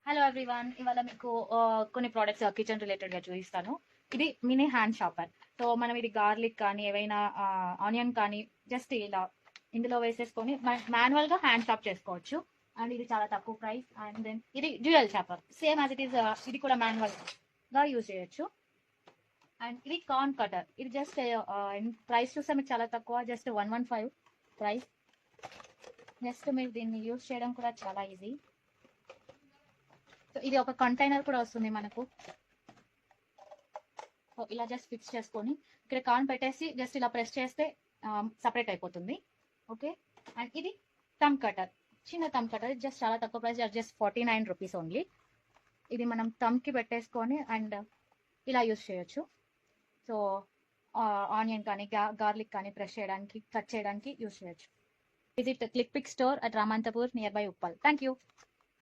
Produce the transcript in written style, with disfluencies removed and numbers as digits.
Hello everyone, ఇవాళ మీకు కొన్ని ప్రోడక్ట్స్ కిచెన్ రిలేటెడ్ గా చూపిస్తాను. ఇది మినీ హ్యాండ్ షాపర్. సో మనం ఇది గార్లిక్ కానీ ఏవైనా ఆనియన్ కానీ జస్ట్ ఇలా ఇందులో వేసేసుకొని మాన్యువల్ గా హ్యాండ్ షాప్ చేసుకోవచ్చు. అండ్ ఇది చాలా తక్కువ ప్రైస్. అండ్ దెన్ ఇది dual shopper, same as it is. ఇది కూడా మాన్యువల్ గా యూజ్ చేయొచ్చు. అండ్ ఇది కార్న్ కటర్. ఇది జస్ట్ ప్రైస్ చూస్తే మీకు చాలా తక్కువ, జస్ట్ 115 ప్రైస్. జస్ట్ మీరు దీన్ని యూజ్ చేయడం కూడా చాలా ఈజీ. సో ఇది ఒక కంటైనర్ కూడా వస్తుంది మనకు. సో ఇలా జస్ట్ ఫిక్స్ చేసుకొని ఇక్కడ కార్న్ పెట్టేసి జస్ట్ ఇలా ప్రెస్ చేస్తే సపరేట్ అయిపోతుంది. ఓకే. అండ్ ఇది థమ్ కటర్, చిన్న థమ్ కటర్. జస్ట్ చాలా తక్కువ ప్రైస్, జస్ట్ 49 రూపీస్ ఓన్లీ. ఇది మనం థమ్కి పెట్టేసుకొని అండ్ ఇలా యూస్ చేయొచ్చు. సో ఆనియన్ కానీ గార్లిక్ కానీ ప్రెస్ చేయడానికి, కట్ చేయడానికి యూస్ చేయొచ్చు. Visit click pick store at Ramanthapur near by Uppal. Thank you.